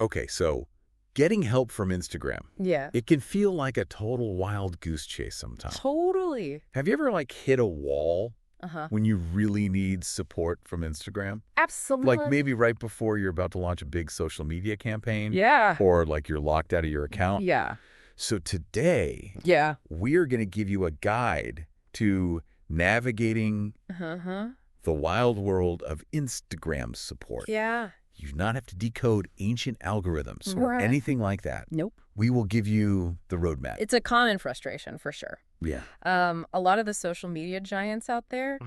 Okay, so getting help from Instagram, Yeah. it can feel like a total wild goose chase sometimes. Totally. Have you ever hit a wall Uh-huh. when you really need support from Instagram? Absolutely. Like maybe right before you're about to launch a big social media campaign? Yeah. Or like you're locked out of your account? Yeah. So today, Yeah. we're going to give you a guide to navigating Uh-huh. the wild world of Instagram support. Yeah. You do not have to decode ancient algorithms or Right. anything like that. Nope. We will give you the roadmap. It's a common frustration for sure. Yeah. A lot of the social media giants out there,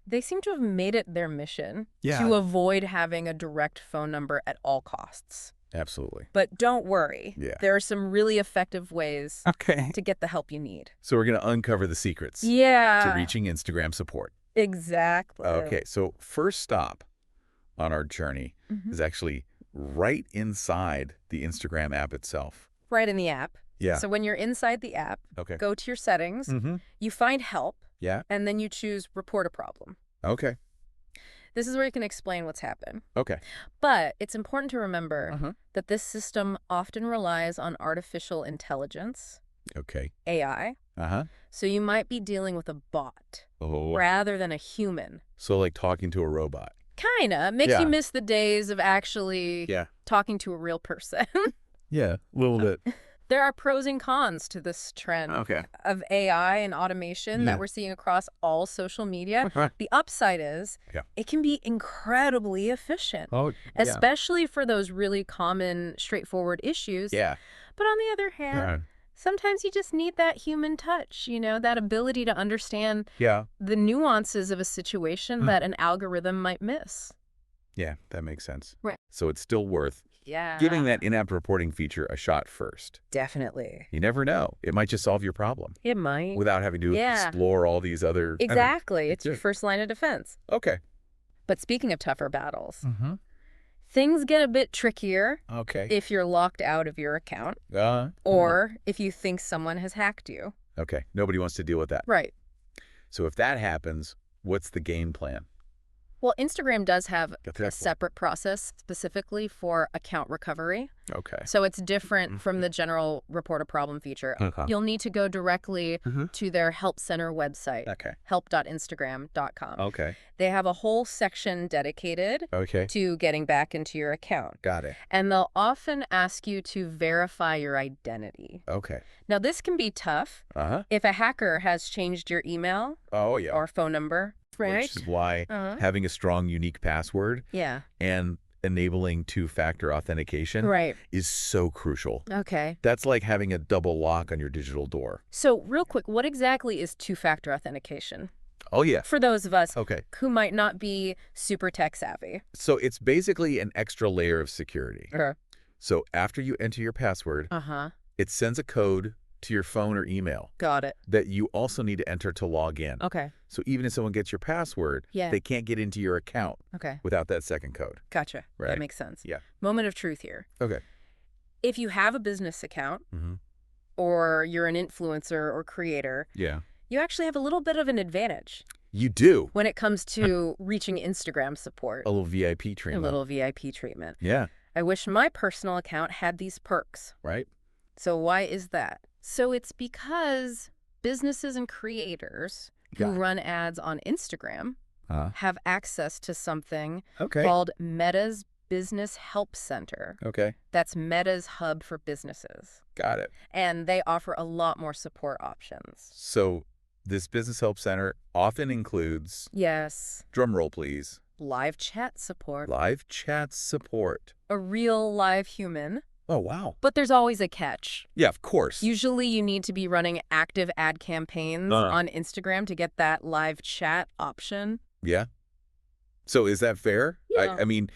they seem to have made it their mission to avoid having a direct phone number at all costs. Absolutely. But don't worry. Yeah. There are some really effective ways to get the help you need. So we're going to uncover the secrets Yeah. to reaching Instagram support. Exactly. Okay. So first stop on our journey is actually right inside the Instagram app itself. Right in the app. Yeah. So when you're inside the app, Okay. go to your settings, you find help, Yeah. and then you choose report a problem. Okay. This is where you can explain what's happened. Okay. But it's important to remember that this system often relies on artificial intelligence, Okay. AI. So you might be dealing with a bot Oh. rather than a human. So like talking to a robot. Kinda. Makes Yeah. you miss the days of actually talking to a real person. Yeah. A little bit. There are pros and cons to this trend of AI and automation that we're seeing across all social media. The upside is it can be incredibly efficient, especially for those really common, straightforward issues. Yeah. But on the other hand, sometimes you just need that human touch, that ability to understand the nuances of a situation that an algorithm might miss. Yeah, that makes sense. Right. So it's still worth giving that in-app reporting feature a shot first. Definitely. You never know. It might just solve your problem It might. without having to explore all these other... Exactly. It's your first line of defense. Okay. But speaking of tougher battles, things get a bit trickier if you're locked out of your account or if you think someone has hacked you. Okay. Nobody wants to deal with that. Right. So if that happens, what's the game plan? Well, Instagram does have a separate process specifically for account recovery. Okay. So it's different from the general report a problem feature. You'll need to go directly to their help center website, help.instagram.com. Okay. They have a whole section dedicated to getting back into your account. Got it. And they'll often ask you to verify your identity. Okay. Now, this can be tough if a hacker has changed your email or phone number. Right. Which is why having a strong, unique password and enabling two-factor authentication is so crucial. Okay. That's like having a double lock on your digital door. So real quick, what exactly is two-factor authentication? Oh, yeah. For those of us who might not be super tech savvy. So it's basically an extra layer of security. So after you enter your password, it sends a code to your phone or email. Got it. That you also need to enter to log in. Okay. So even if someone gets your password, they can't get into your account without that second code. Gotcha. Right. That makes sense. Yeah. Moment of truth here. Okay. If you have a business account or you're an influencer or creator, you actually have a little bit of an advantage. You do. When it comes to reaching Instagram support. A little VIP treatment. A little VIP treatment. Yeah. I wish my personal account had these perks. Right. So why is that? So it's because businesses and creators who run ads on Instagram have access to something called Meta's Business Help Center. Okay. That's Meta's hub for businesses. Got it. And they offer a lot more support options. So this Business Help Center often includes... Yes. Drum roll, please. Live chat support. Live chat support. A real live human. Oh, wow. But there's always a catch. Yeah, of course. Usually you need to be running active ad campaigns on Instagram to get that live chat option. Yeah. So is that fair? Yeah. I mean,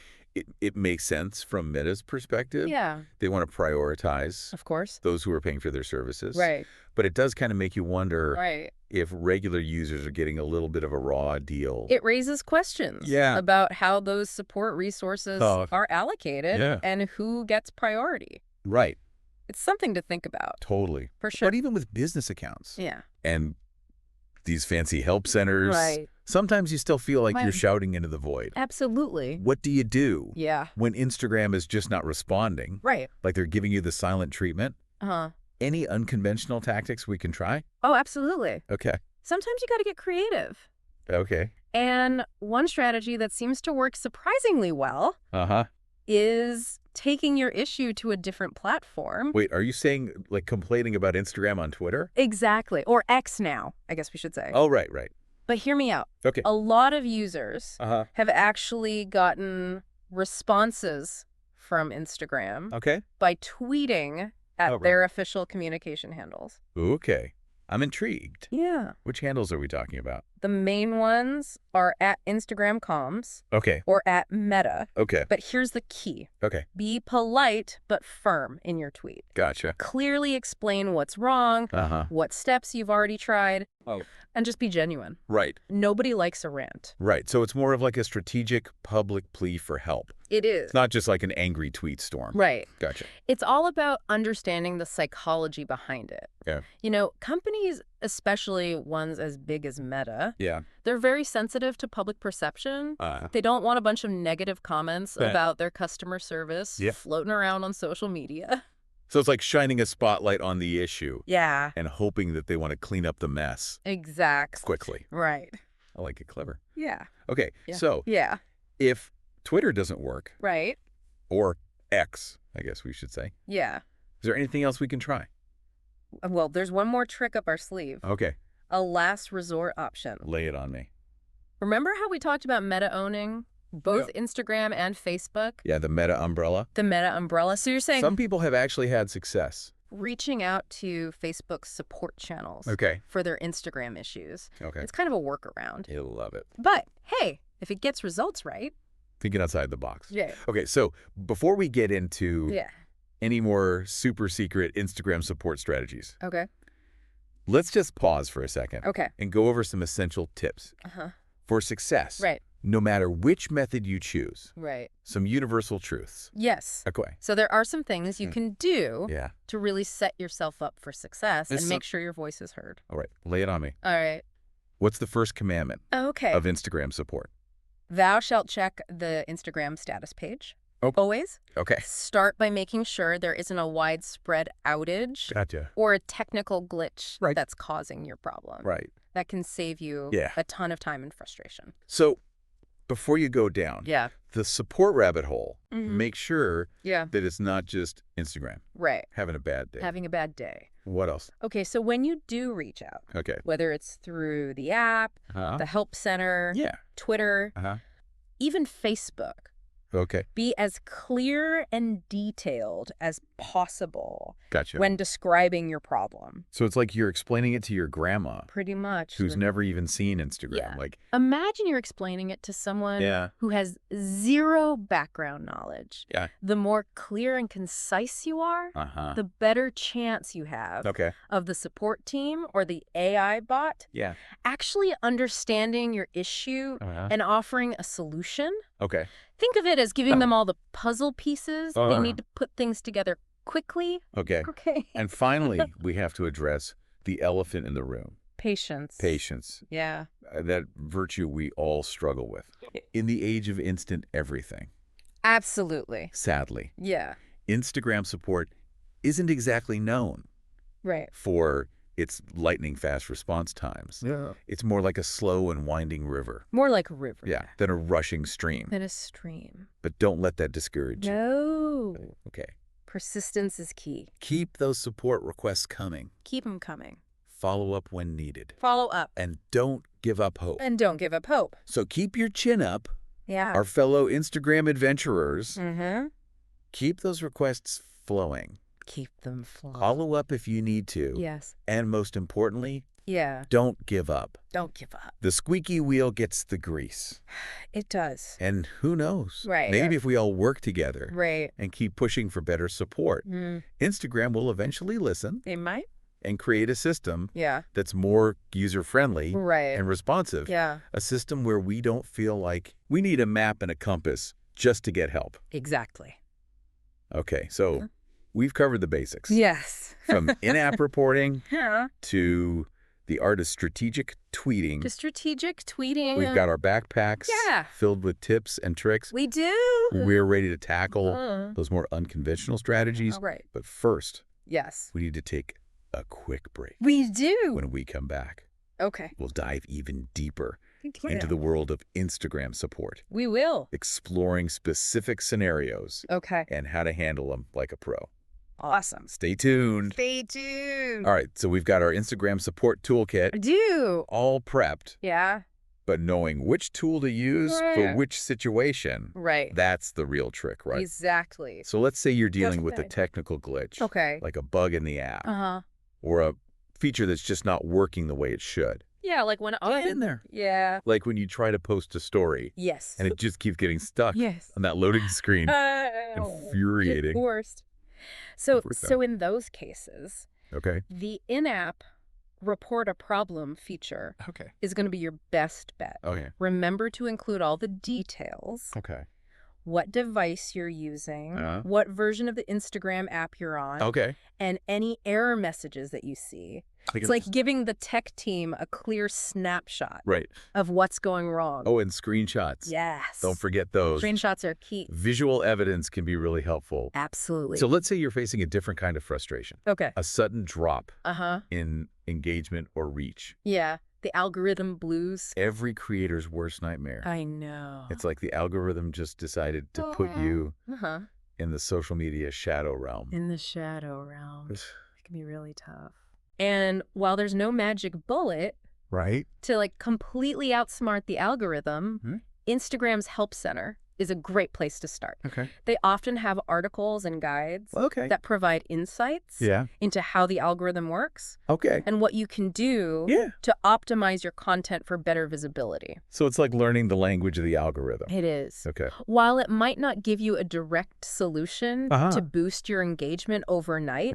it makes sense from Meta's perspective. Yeah. They want to prioritize, of course, those who are paying for their services. Right. But it does kind of make you wonder if regular users are getting a little bit of a raw deal. It raises questions about how those support resources are allocated and who gets priority. Right. It's something to think about. Totally. For sure. But even with business accounts. Yeah. And these fancy help centers. Right. Sometimes you still feel like you're shouting into the void. Absolutely. What do you do Yeah. when Instagram is just not responding? Right. Like they're giving you the silent treatment? Uh-huh. Any unconventional tactics we can try? Oh, absolutely. Okay. Sometimes you got to get creative. Okay. And one strategy that seems to work surprisingly well is taking your issue to a different platform. Wait, are you saying like complaining about Instagram on Twitter? Exactly. Or X now, I guess we should say. Oh, right, right. But hear me out. Okay. A lot of users have actually gotten responses from Instagram by tweeting at their official communication handles. Okay. I'm intrigued. Yeah. Which handles are we talking about? The main ones are at Instagram comms. Okay. Or at Meta. Okay. But here's the key. Okay. Be polite but firm in your tweet. Gotcha. Clearly explain what's wrong, what steps you've already tried, and just be genuine. Right. Nobody likes a rant. Right. So it's more of like a strategic public plea for help. It is. It's not just like an angry tweet storm. Right. Gotcha. It's all about understanding the psychology behind it. Yeah. You know, companies, especially ones as big as Meta, yeah, they're very sensitive to public perception. They don't want a bunch of negative comments about their customer service floating around on social media. So it's like shining a spotlight on the issue. Yeah. And hoping that they want to clean up the mess. Exactly. Quickly. Right. I like it. Clever. Yeah. Okay. Yeah. So if Twitter doesn't work. Right. Or X, I guess we should say. Yeah. Is there anything else we can try? Well, there's one more trick up our sleeve. Okay. A last resort option. Lay it on me. Remember how we talked about Meta owning both Instagram and Facebook? Yeah, the Meta umbrella. The Meta umbrella. So you're saying some people have actually had success reaching out to Facebook's support channels for their Instagram issues. Okay. It's kind of a workaround. You'll love it. But hey, if it gets results right. Thinking outside the box. Yeah. Okay, so before we get into any more super secret Instagram support strategies. Okay. Let's just pause for a second. Okay. And go over some essential tips for success. Right. No matter which method you choose. Right. Some universal truths. Yes. Okay. So there are some things you can do to really set yourself up for success and make sure your voice is heard. All right. Lay it on me. All right. What's the first commandment of Instagram support? Thou shalt check the Instagram status page. Always. Okay. Start by making sure there isn't a widespread outage or a technical glitch that's causing your problem. Right. That can save you a ton of time and frustration. So before you go down the support rabbit hole, make sure that it's not just Instagram. Right. Having a bad day. Having a bad day. What else? Okay, so when you do reach out, whether it's through the app, the help center, Twitter, even Facebook, be as clear and detailed as possible when describing your problem. So it's like you're explaining it to your grandma. Pretty much. Who's never even seen Instagram. Yeah. Like, imagine you're explaining it to someone who has zero background knowledge. Yeah. The more clear and concise you are, the better chance you have of the support team or the AI bot actually understanding your issue and offering a solution. Okay. Think of it as giving them all the puzzle pieces they need to put things together quickly. Okay. And finally, we have to address the elephant in the room. Patience. Patience. Yeah. That virtue we all struggle with. In the age of instant everything. Absolutely. Sadly. Yeah. Instagram support isn't exactly known for its lightning-fast response times. Yeah. It's more like a slow and winding river. More like a river. Yeah, than a rushing stream. Than a stream. But don't let that discourage you. No. Okay. Persistence is key. Keep those support requests coming. Keep them coming. Follow up when needed. Follow up. And don't give up hope. And don't give up hope. So keep your chin up. Yeah. Our fellow Instagram adventurers. Keep those requests flowing. Keep them flowing. Follow up if you need to. Yes. And most importantly, don't give up. Don't give up. The squeaky wheel gets the grease. It does. And who knows? Right. Maybe if we all work together and keep pushing for better support, Instagram will eventually listen. They might. And create a system that's more user-friendly and responsive. Yeah. A system where we don't feel like we need a map and a compass just to get help. Exactly. Okay, so we've covered the basics. Yes. From in-app reporting to The art of strategic tweeting. The strategic tweeting. We've got our backpacks filled with tips and tricks. We do. We're ready to tackle those more unconventional strategies. Right. But first, yes, we need to take a quick break. We do. When we come back, we'll dive even deeper into the world of Instagram support. We will. Exploring specific scenarios. And how to handle them like a pro. Awesome. Stay tuned. Stay tuned. All right, so we've got our Instagram support toolkit. I do. All prepped. Yeah. But knowing which tool to use for which situation, that's the real trick, right? Exactly. So let's say you're dealing with a technical glitch. Like a bug in the app. Or a feature that's just not working the way it should. Yeah, like when I'm in there. Yeah. Like when you try to post a story. Yes. And it just keeps getting stuck on that loading screen. Infuriating. Worst. So in those cases, the in-app report a problem feature is going to be your best bet. Remember to include all the details. What device you're using, what version of the Instagram app you're on, and any error messages that you see. It's like giving the tech team a clear snapshot of what's going wrong. Oh, and screenshots. Yes. Don't forget those. Screenshots are key. Visual evidence can be really helpful. Absolutely. So let's say you're facing a different kind of frustration. A sudden drop in engagement or reach. Yeah. The algorithm blues. Every creator's worst nightmare. I know. It's like the algorithm just decided to put you in the social media shadow realm. In the shadow realm. It can be really tough. And while there's no magic bullet to like completely outsmart the algorithm, Instagram's Help Center is a great place to start. They often have articles and guides that provide insights into how the algorithm works and what you can do to optimize your content for better visibility. So it's like learning the language of the algorithm. It is. While it might not give you a direct solution to boost your engagement overnight,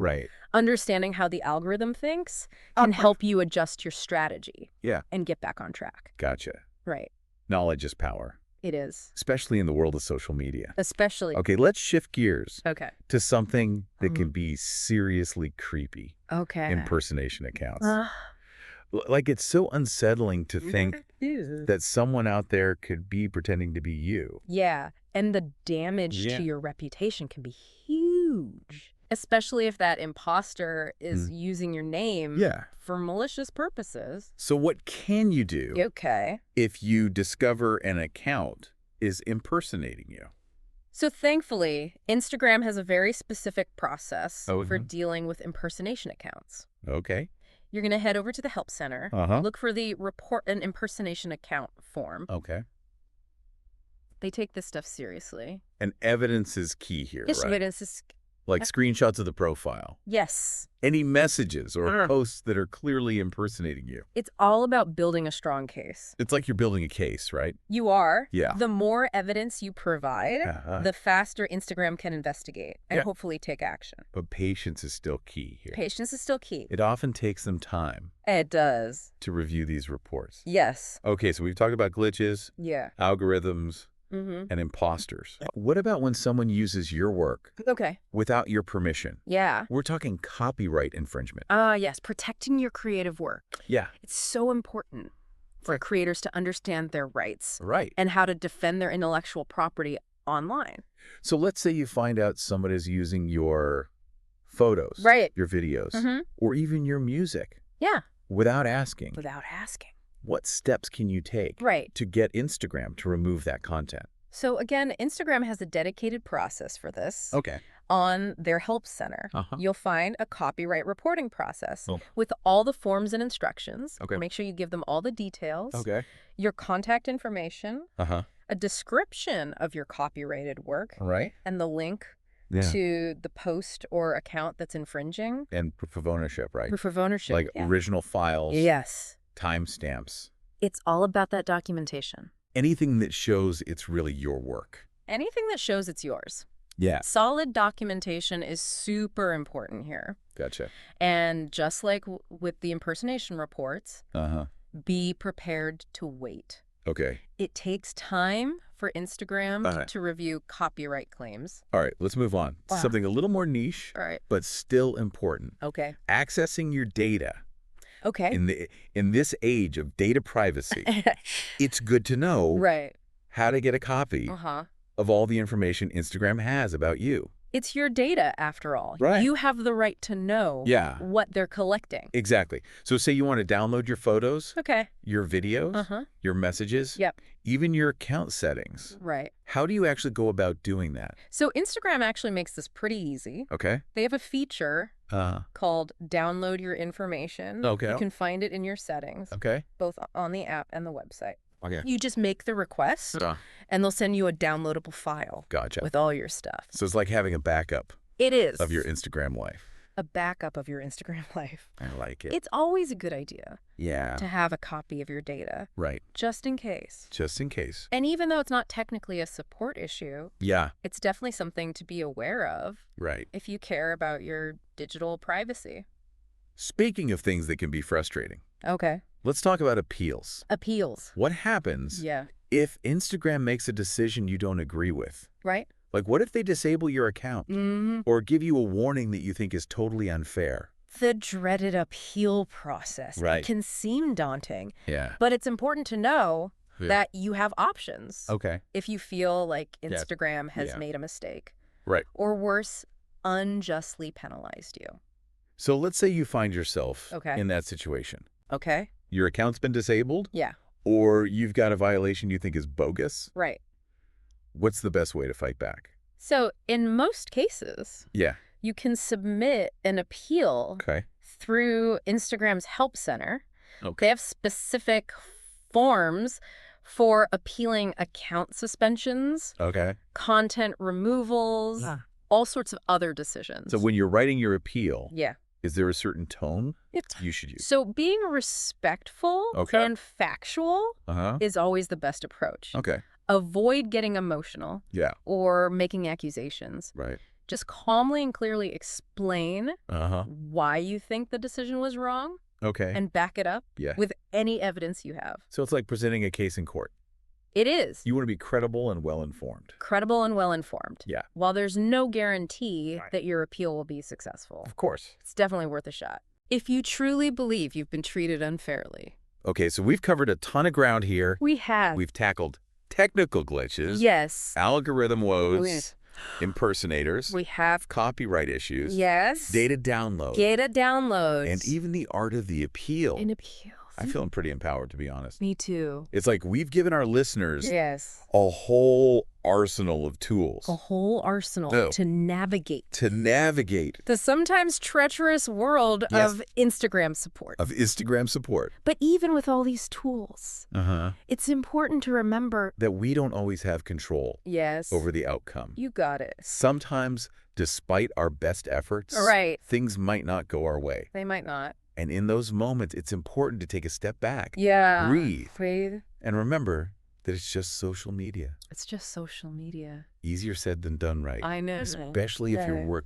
understanding how the algorithm thinks can help you adjust your strategy and get back on track. Gotcha. Right. Knowledge is power. It is. Especially in the world of social media. Especially. Okay, let's shift gears to something that can be seriously creepy. Impersonation accounts. Like, it's so unsettling to think that someone out there could be pretending to be you. Yeah, and the damage to your reputation can be huge. Especially if that imposter is using your name for malicious purposes. So what can you do if you discover an account is impersonating you? So thankfully, Instagram has a very specific process for dealing with impersonation accounts. You're going to head over to the Help Center, look for the Report an Impersonation Account form. They take this stuff seriously. And evidence is key here, right? Evidence is like screenshots of the profile. Yes. Any messages or posts that are clearly impersonating you. It's all about building a strong case. It's like you're building a case, right? You are. Yeah. The more evidence you provide, the faster Instagram can investigate and hopefully take action. But patience is still key here. Patience is still key. It often takes them time. It does. To review these reports. Yes. Okay, so we've talked about glitches. Algorithms. And imposters. What about when someone uses your work without your permission? We're talking copyright infringement. Yes, protecting your creative work. Yeah. It's so important for creators to understand their rights. Right. And how to defend their intellectual property online. So let's say you find out someone is using your photos, your videos, or even your music. Without asking. What steps can you take to get Instagram to remove that content? So again, Instagram has a dedicated process for this. On their Help Center, you'll find a copyright reporting process with all the forms and instructions. Make sure you give them all the details. Your contact information. A description of your copyrighted work. And the link to the post or account that's infringing. And proof of ownership, right? Proof of ownership. Like original files. Yes. Timestamps. It's all about that documentation. Anything that shows it's really your work. Anything that shows it's yours. Yeah. Solid documentation is super important here. Gotcha. And just like with the impersonation reports, be prepared to wait. It takes time for Instagram to review copyright claims. All right, let's move on. Something a little more niche, but still important. Accessing your data Okay. In this age of data privacy, it's good to know how to get a copy of all the information Instagram has about you. It's your data, after all. Right. You have the right to know what they're collecting. Exactly. So say you want to download your photos, your videos, your messages, even your account settings. Right. How do you actually go about doing that? So Instagram actually makes this pretty easy. Okay. They have a feature called Download Your Information. Okay. You can find it in your settings. Okay. Both on the app and the website. Okay. You just make the request, and they'll send you a downloadable file with all your stuff. So it's like having a backup. It is. Of your Instagram life. A backup of your Instagram life. I like it. It's always a good idea. Yeah. To have a copy of your data. Right. Just in case. Just in case. And even though it's not technically a support issue, it's definitely something to be aware of. Right. If you care about your digital privacy. Speaking of things that can be frustrating. Okay. Let's talk about appeals. Appeals. What happens if Instagram makes a decision you don't agree with? Right. Like, what if they disable your account or give you a warning that you think is totally unfair? The dreaded appeal process. Right. It can seem daunting. Yeah. But it's important to know that you have options. Okay. If you feel like Instagram has made a mistake. Right. Or worse, unjustly penalized you. So let's say you find yourself in that situation. Okay. Your account's been disabled? Yeah. Or you've got a violation you think is bogus? Right. What's the best way to fight back? So in most cases, you can submit an appeal through Instagram's Help Center. They have specific forms for appealing account suspensions, content removals, all sorts of other decisions. So when you're writing your appeal, is there a certain tone you should use? So being respectful and factual is always the best approach. Okay. Avoid getting emotional or making accusations. Right. Just calmly and clearly explain why you think the decision was wrong. Okay. And back it up with any evidence you have. So it's like presenting a case in court. It is. You want to be credible and well-informed. Credible and well-informed. Yeah. While there's no guarantee that your appeal will be successful. Of course. It's definitely worth a shot. If you truly believe you've been treated unfairly. Okay, so we've covered a ton of ground here. We have. We've tackled technical glitches. Yes. Algorithm woes. Impersonators. We have. Copyright issues. Yes. Data download. Data downloads. And even the art of the appeal. An appeal. I'm feeling pretty empowered, to be honest. Me too. It's like we've given our listeners a whole arsenal of tools. A whole arsenal to navigate. To navigate. The sometimes treacherous world of Instagram support. Of Instagram support. But even with all these tools, it's important to remember that we don't always have control over the outcome. You got it. Sometimes, despite our best efforts, things might not go our way. They might not. And in those moments, it's important to take a step back. Yeah. Breathe. And remember that it's just social media. It's just social media. Easier said than done, right? I know. Especially if your work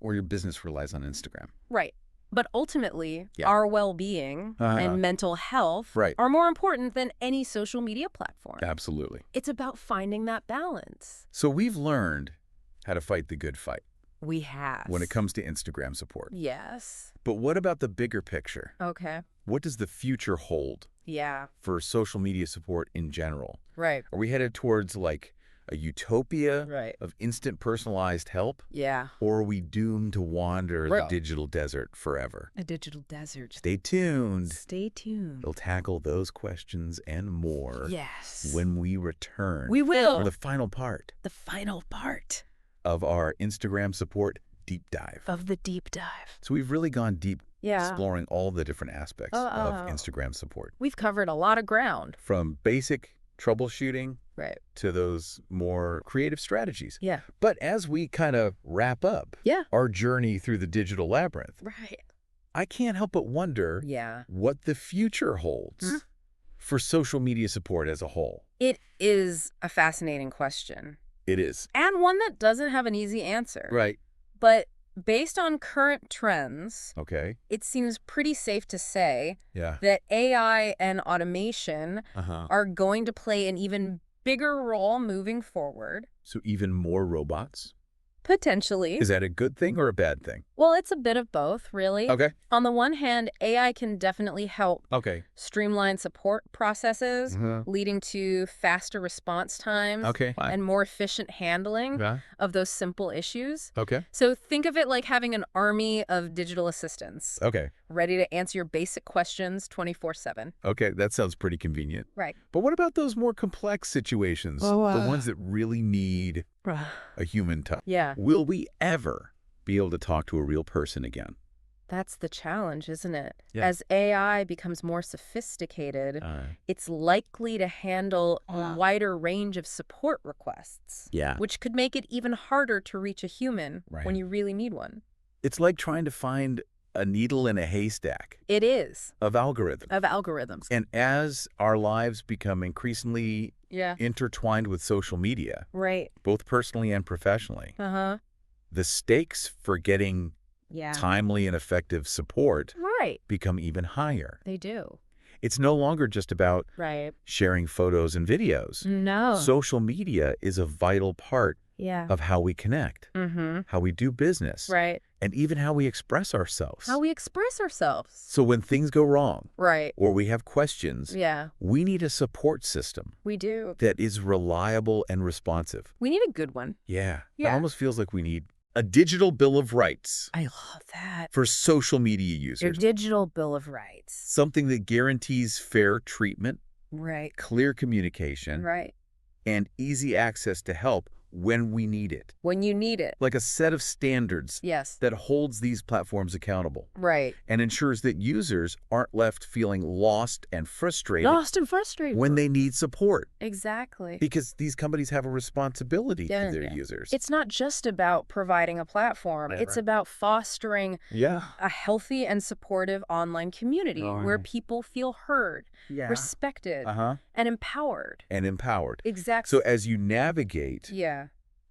or your business relies on Instagram. Right. But ultimately, our well-being and mental health are more important than any social media platform. Absolutely. It's about finding that balance. So we've learned how to fight the good fight. We have. When it comes to Instagram support. Yes. But what about the bigger picture? Okay. What does the future hold? Yeah. For social media support in general? Right. Are we headed towards like a utopia of instant personalized help? Yeah. Or are we doomed to wander the digital desert forever? A digital desert. Stay tuned. Stay tuned. We'll tackle those questions and more. Yes. When we return. We will. For the final part. The final part. Of our Instagram support deep dive. Of the deep dive. So we've really gone deep exploring all the different aspects of Instagram support. We've covered a lot of ground. From basic troubleshooting to those more creative strategies. Yeah. But as we kind of wrap up our journey through the digital labyrinth, I can't help but wonder what the future holds for social media support as a whole. It is a fascinating question. It is. And one that doesn't have an easy answer. Right. But based on current trends, it seems pretty safe to say that AI and automation are going to play an even bigger role moving forward. So even more robots? Potentially. Is that a good thing or a bad thing? Well, it's a bit of both, really. Okay. On the one hand, AI can definitely help streamline support processes, leading to faster response times and more efficient handling of those simple issues. Okay. So think of it like having an army of digital assistants. Okay. Ready to answer your basic questions 24/7. Okay, that sounds pretty convenient. Right. But what about those more complex situations? The ones that really need a human touch? Yeah. Will we ever be able to talk to a real person again? That's the challenge, isn't it? Yeah. As AI becomes more sophisticated, it's likely to handle a wider range of support requests, which could make it even harder to reach a human when you really need one. It's like trying to find a needle in a haystack. It is. Of algorithms. Of algorithms. And as our lives become increasingly intertwined with social media, both personally and professionally, the stakes for getting timely and effective support become even higher. They do. It's no longer just about sharing photos and videos. No. Social media is a vital part of how we connect, how we do business, and even how we express ourselves. So when things go wrong, or we have questions, we need a support system. We do. That is reliable and responsive. We need a good one. Yeah. It almost feels like we need a digital bill of rights. I love that. For social media users. Your digital bill of rights. Something that guarantees fair treatment, clear communication, and easy access to help when we need it. When you need it. Like a set of standards that holds these platforms accountable. And ensures that users aren't left feeling lost and frustrated. When they need support. Exactly. Because these companies have a responsibility to their users. It's not just about providing a platform. It's about fostering a healthy and supportive online community where people feel heard, respected, and empowered. Exactly. So as you navigate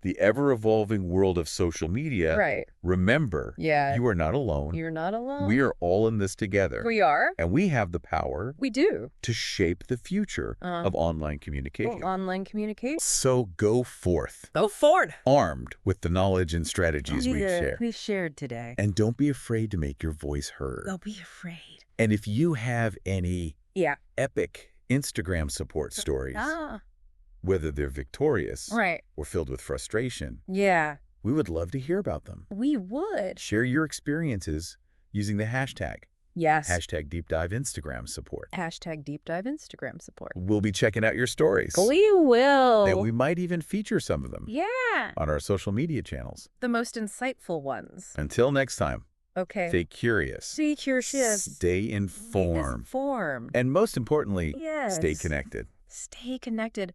the ever-evolving world of social media, remember, you are not alone. You're not alone. We are all in this together. We are. And we have the power We do. to shape the future of online communication. Online communication. So go forth. Go forward. Armed with the knowledge and strategies we've shared today. And don't be afraid to make your voice heard. Don't be afraid. And if you have any epic Instagram support stories, whether they're victorious or filled with frustration, we would love to hear about them. We would. Share your experiences using the hashtag. Yes. Hashtag Deep Dive Instagram support. Hashtag Deep Dive Instagram support. We'll be checking out your stories. We will. And we might even feature some of them. On our social media channels. The most insightful ones. Until next time. Okay. Stay curious. Stay curious. Stay informed. Stay informed. And most importantly, stay connected. Stay connected.